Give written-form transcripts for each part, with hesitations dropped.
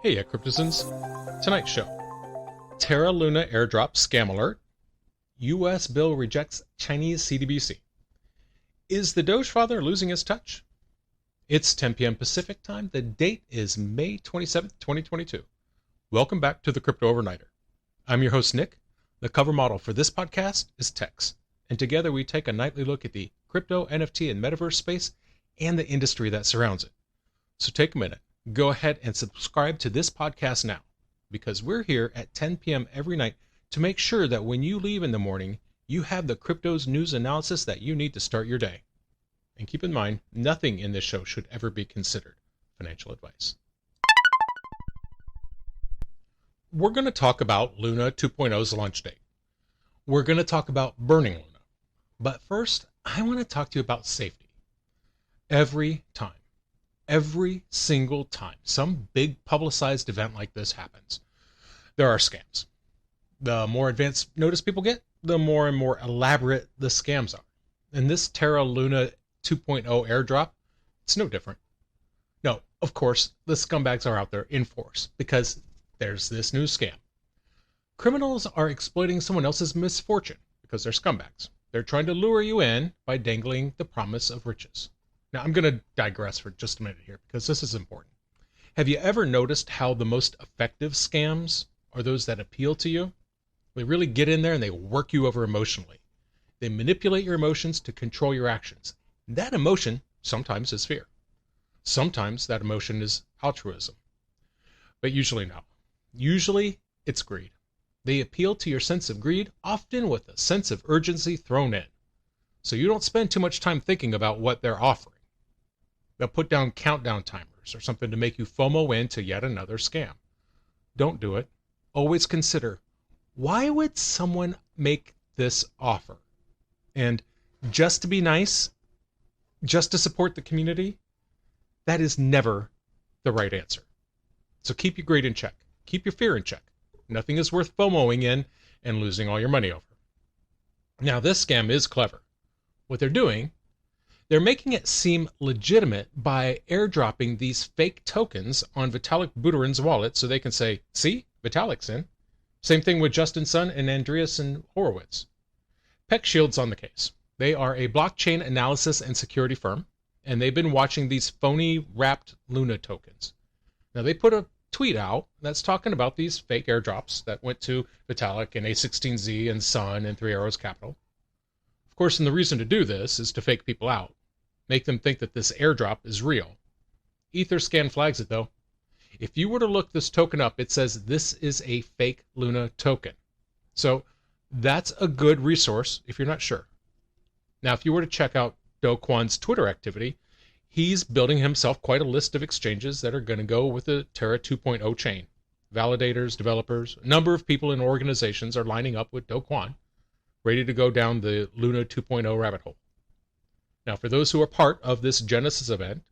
Heya Cryptozens. Tonight's show. Terra Luna airdrop scam alert. US bill rejects Chinese CBDC. Is the Dogefather losing his touch? It's 10 p.m. Pacific time. The date is May 27th, 2022. Welcome back to the Crypto Overnighter. I'm your host, Nick. The cover model for this podcast is Tex. And together we take a nightly look at the crypto, NFT, and metaverse space and the industry that surrounds it. So take a minute. Go ahead and subscribe to this podcast now, because we're here at 10 p.m. every night to make sure that when you leave in the morning, you have the crypto's news analysis that you need to start your day. And keep in mind, nothing in this show should ever be considered financial advice. We're going to talk about Luna 2.0's launch date. We're going to talk about burning Luna. But first, I want to talk to you about safety. Every single time some big publicized event like this happens, there are scams. The more advanced notice people get, the more and more elaborate the scams are. And this Terra Luna 2.0 airdrop, it's no different. No, of course, the scumbags are out there in force because there's this new scam. Criminals are exploiting someone else's misfortune because they're scumbags. They're trying to lure you in by dangling the promise of riches. Now, I'm going to digress for just a minute here because this is important. Have you ever noticed how the most effective scams are those that appeal to you? They really get in there and they work you over emotionally. They manipulate your emotions to control your actions. That emotion sometimes is fear. Sometimes that emotion is altruism. But usually no. Usually it's greed. They appeal to your sense of greed, often with a sense of urgency thrown in. So you don't spend too much time thinking about what they're offering. They'll put down countdown timers or something to make you FOMO into yet another scam. Don't do it. Always consider, why would someone make this offer? And just to be nice, just to support the community, that is never the right answer. So keep your greed in check. Keep your fear in check. Nothing is worth FOMOing in and losing all your money over. Now, this scam is clever. What they're doing, they're making it seem legitimate by airdropping these fake tokens on Vitalik Buterin's wallet so they can say, see, Vitalik's in. Same thing with Justin Sun and Andreessen Horowitz. PeckShield's on the case. They are a blockchain analysis and security firm, and they've been watching these phony wrapped Luna tokens. Now, they put a tweet out that's talking about these fake airdrops that went to Vitalik and A16Z and Sun and Three Arrows Capital. Of course, and the reason to do this is to fake people out, make them think that this airdrop is real. Etherscan flags it though. If you were to look this token up, it says this is a fake Luna token. So that's a good resource if you're not sure. Now, if you were to check out Do Kwon's Twitter activity, he's building himself quite a list of exchanges that are going to go with the Terra 2.0 chain. Validators, developers, a number of people and organizations are lining up with Do Kwon, ready to go down the Luna 2.0 rabbit hole. Now, for those who are part of this Genesis event,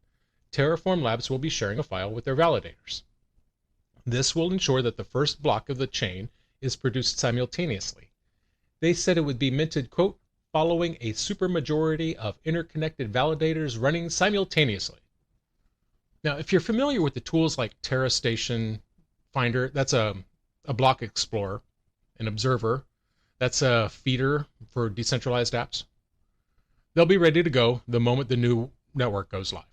Terraform Labs will be sharing a file with their validators. This will ensure that the first block of the chain is produced simultaneously. They said it would be minted, quote, following a supermajority of interconnected validators running simultaneously. Now, if you're familiar with the tools like Terra Station Finder, that's a block explorer, an observer, that's a feeder for decentralized apps. They'll be ready to go the moment the new network goes live.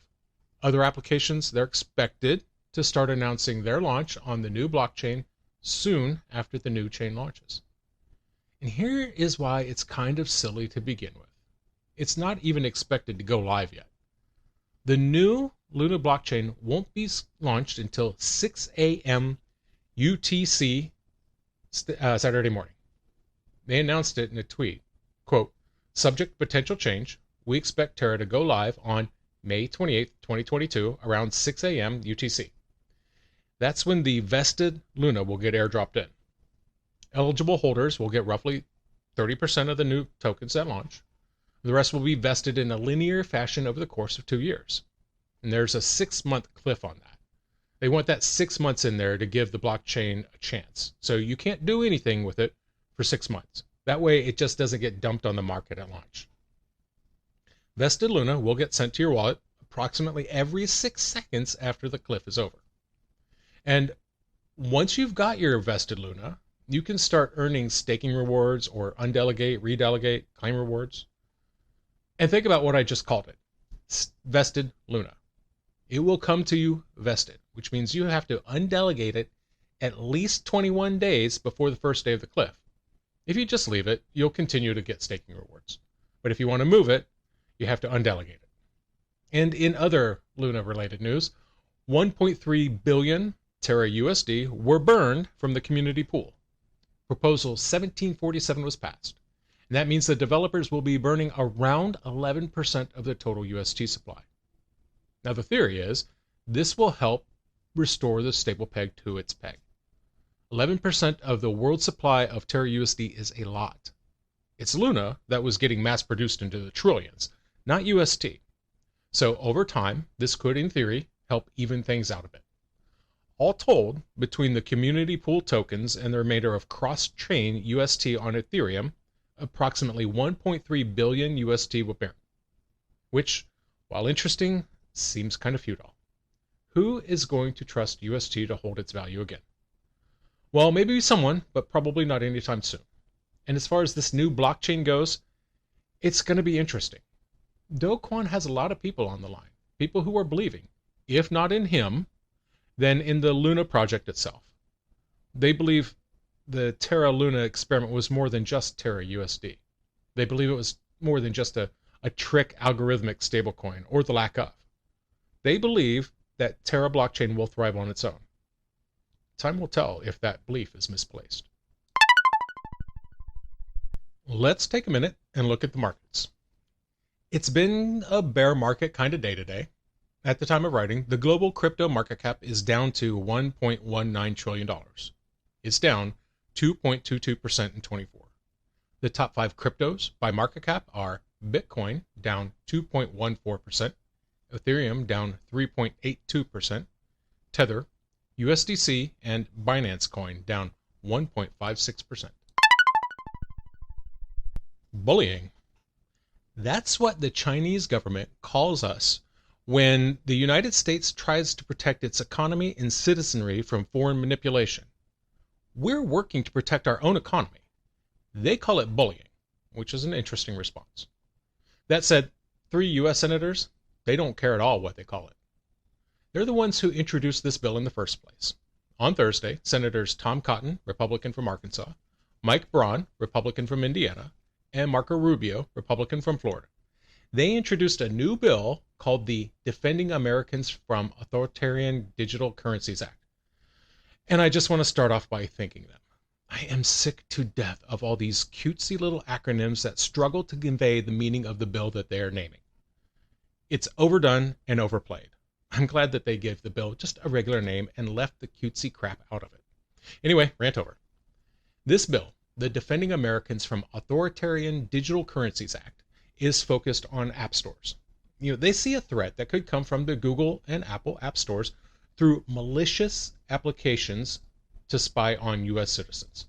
Other applications, they're expected to start announcing their launch on the new blockchain soon after the new chain launches. And here is why it's kind of silly to begin with. It's not even expected to go live yet. The new Luna blockchain won't be launched until 6 a.m. UTC Saturday morning. They announced it in a tweet, quote, subject potential change, we expect Terra to go live on May 28th, 2022, around 6 a.m. UTC. That's when the vested Luna will get airdropped in. Eligible holders will get roughly 30% of the new tokens at launch. The rest will be vested in a linear fashion over the course of 2 years. And there's a 6-month cliff on that. They want that 6 months in there to give the blockchain a chance. So you can't do anything with it for 6 months. That way it just doesn't get dumped on the market at launch. Vested Luna will get sent to your wallet approximately every 6 seconds after the cliff is over. And Once you've got your vested Luna, you can start earning staking rewards or undelegate, redelegate, claim rewards. And think about what I just called it. Vested Luna. It will come to you vested, which means you have to undelegate it at least 21 days before the first day of the cliff. If you just leave it, you'll continue to get staking rewards. But if you want to move it, you have to undelegate it. And in other Luna-related news, 1.3 billion Terra USD were burned from the community pool. Proposal 1747 was passed. And that means the developers will be burning around 11% of the total UST supply. Now the theory is this will help restore the stable peg to its peg. 11% of the world supply of Terra USD is a lot. It's Luna that was getting mass produced into the trillions, not UST. So over time, this could, in theory, help even things out a bit. All told, between the community pool tokens and the remainder of cross-chain UST on Ethereum, approximately 1.3 billion UST will burn, which, while interesting, seems kind of futile. Who is going to trust UST to hold its value again? Well, maybe someone, but probably not anytime soon. And as far as this new blockchain goes, it's going to be interesting. Do Kwon has a lot of people on the line, people who are believing, if not in him, then in the Luna project itself. They believe the Terra Luna experiment was more than just Terra USD. They believe it was more than just a trick algorithmic stablecoin, or the lack of. They believe that Terra blockchain will thrive on its own. Time will tell if that belief is misplaced. Let's take a minute and look at the markets. It's been a bear market kind of day today. At the time of writing, the global crypto market cap is down to $1.19 trillion. It's down 2.22% in 24. The top 5 cryptos by market cap are Bitcoin down 2.14%, Ethereum down 3.82%, Tether, USDC, and Binance Coin down 1.56%. Bullying. That's what the Chinese government calls us when the United States tries to protect its economy and citizenry from foreign manipulation. We're working to protect our own economy. They call it bullying, which is an interesting response. That said, 3 U.S. senators, they don't care at all what they call it. They're the ones who introduced this bill in the first place. On Thursday, Senators Tom Cotton, Republican from Arkansas, Mike Braun, Republican from Indiana, and Marco Rubio, Republican from Florida. They introduced a new bill called the Defending Americans from Authoritarian Digital Currencies Act. And I just want to start off by thanking them. I am sick to death of all these cutesy little acronyms that struggle to convey the meaning of the bill that they are naming. It's overdone and overplayed. I'm glad that they gave the bill just a regular name and left the cutesy crap out of it. Anyway, rant over. This bill, the Defending Americans from Authoritarian Digital Currencies Act, is focused on app stores. They see a threat that could come from the Google and Apple app stores through malicious applications to spy on U.S. citizens.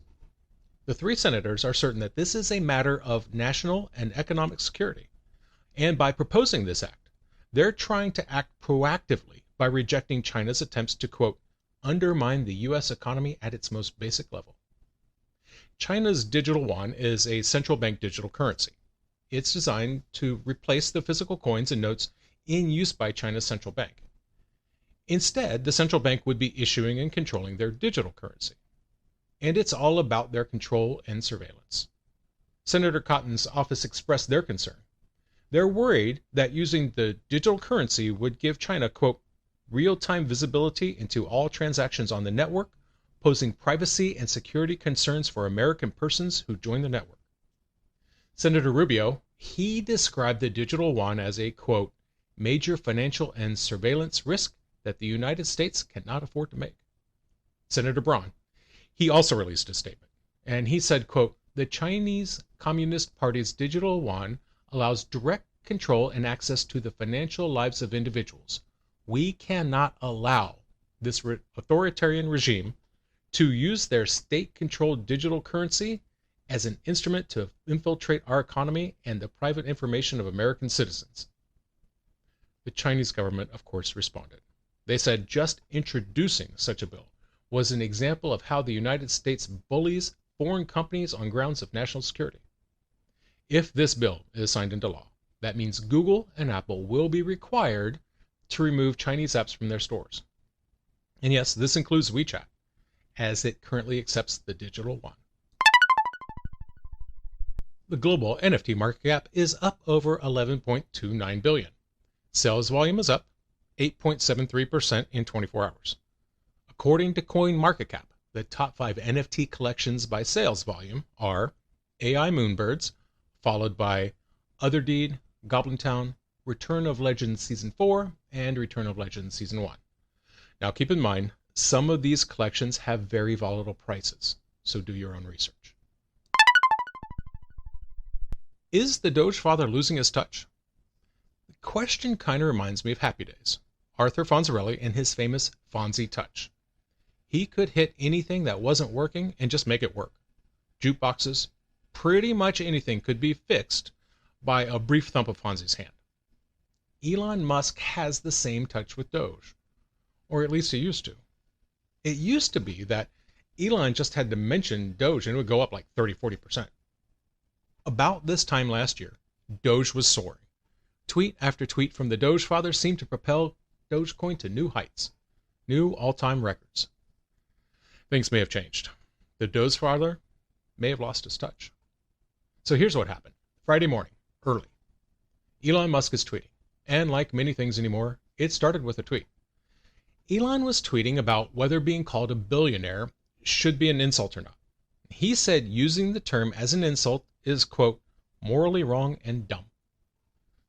The 3 senators are certain that this is a matter of national and economic security. And by proposing this act, they're trying to act proactively by rejecting China's attempts to, quote, undermine the U.S. economy at its most basic level. China's digital yuan is a central bank digital currency. It's designed to replace the physical coins and notes in use by China's central bank. Instead, the central bank would be issuing and controlling their digital currency. And it's all about their control and surveillance. Senator Cotton's office expressed their concern. They're worried that using the digital currency would give China, quote, real-time visibility into all transactions on the network, posing privacy and security concerns for American persons who join the network. Senator Rubio, he described the digital yuan as a, quote, major financial and surveillance risk that the United States cannot afford to make. Senator Braun, he also released a statement, and he said, quote, the Chinese Communist Party's digital yuan allows direct control and access to the financial lives of individuals. We cannot allow this authoritarian regime to use their state-controlled digital currency as an instrument to infiltrate our economy and the private information of American citizens. The Chinese government, of course, responded. They said just introducing such a bill was an example of how the United States bullies foreign companies on grounds of national security. If this bill is signed into law, that means Google and Apple will be required to remove Chinese apps from their stores. And yes, this includes WeChat, as it currently accepts the digital yuan. The global NFT market cap is up over 11.29 billion. Sales volume is up 8.73% in 24 hours. According to CoinMarketCap, the top 5 NFT collections by sales volume are AI Moonbirds, followed by Otherdeed, Goblin Town, Return of Legends Season 4, and Return of Legends Season 1. Now keep in mind, some of these collections have very volatile prices, so do your own research. Is the Dogefather losing his touch? The question kind of reminds me of Happy Days, Arthur Fonzarelli and his famous Fonzie touch. He could hit anything that wasn't working and just make it work. Jukeboxes, pretty much anything could be fixed by a brief thump of Fonzie's hand. Elon Musk has the same touch with Doge, or at least he used to. It used to be that Elon just had to mention Doge and it would go up like 30-40%. About this time last year, Doge was soaring. Tweet after tweet from the Dogefather seemed to propel Dogecoin to new heights, new all-time records. Things may have changed. The Dogefather may have lost his touch. So here's what happened. Friday morning, early. Elon Musk is tweeting. And like many things anymore, it started with a tweet. Elon was tweeting about whether being called a billionaire should be an insult or not. He said using the term as an insult is, quote, morally wrong and dumb.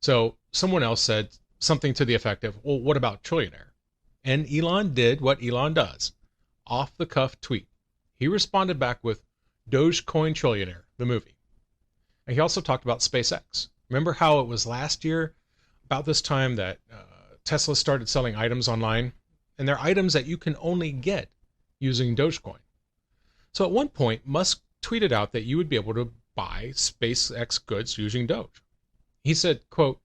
So someone else said something to the effect of, well, what about trillionaire? And Elon did what Elon does. Off the cuff tweet. He responded back with Dogecoin Trillionaire, the movie. And he also talked about SpaceX. Remember how it was last year, about this time, that Tesla started selling items online? And they're items that you can only get using Dogecoin. So at one point, Musk tweeted out that you would be able to buy SpaceX goods using Doge. He said, quote,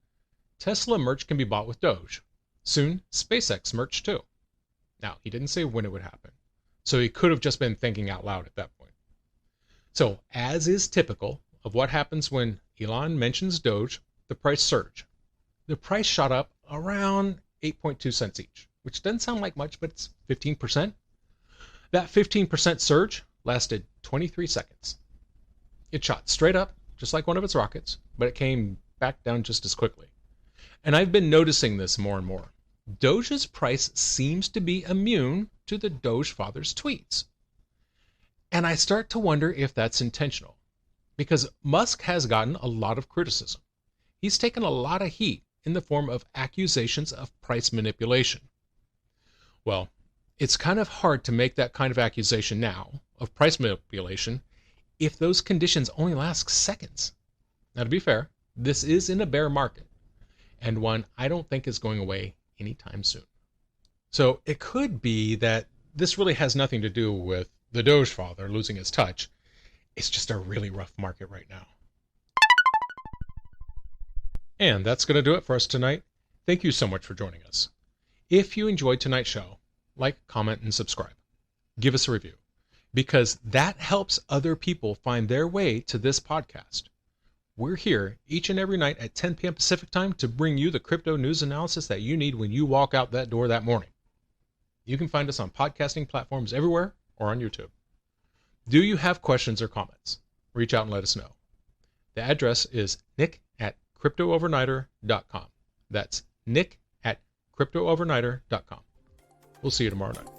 Tesla merch can be bought with Doge. Soon, SpaceX merch too. Now, he didn't say when it would happen, so he could have just been thinking out loud at that point. So, as is typical of what happens when Elon mentions Doge, the price surged. The price shot up around 8.2 cents each, which doesn't sound like much, but it's 15%. That 15% surge lasted 23 seconds. It shot straight up, just like one of its rockets, but it came back down just as quickly. And I've been noticing this more and more. Doge's price seems to be immune to the Dogefather's tweets. And I start to wonder if that's intentional, because Musk has gotten a lot of criticism. He's taken a lot of heat in the form of accusations of price manipulation. Well, it's kind of hard to make that kind of accusation now of price manipulation if those conditions only last seconds. Now, to be fair, this is in a bear market, and one I don't think is going away anytime soon. So it could be that this really has nothing to do with the Dogefather losing his touch. It's just a really rough market right now. And that's going to do it for us tonight. Thank you so much for joining us. If you enjoyed tonight's show, like, comment, and subscribe. Give us a review, because that helps other people find their way to this podcast. We're here each and every night at 10 p.m. Pacific time to bring you the crypto news analysis that you need when you walk out that door that morning. You can find us on podcasting platforms everywhere or on YouTube. Do you have questions or comments? Reach out and let us know. The address is nick@cryptoovernighter.com. That's nick@cryptoovernighter.com. We'll see you tomorrow night.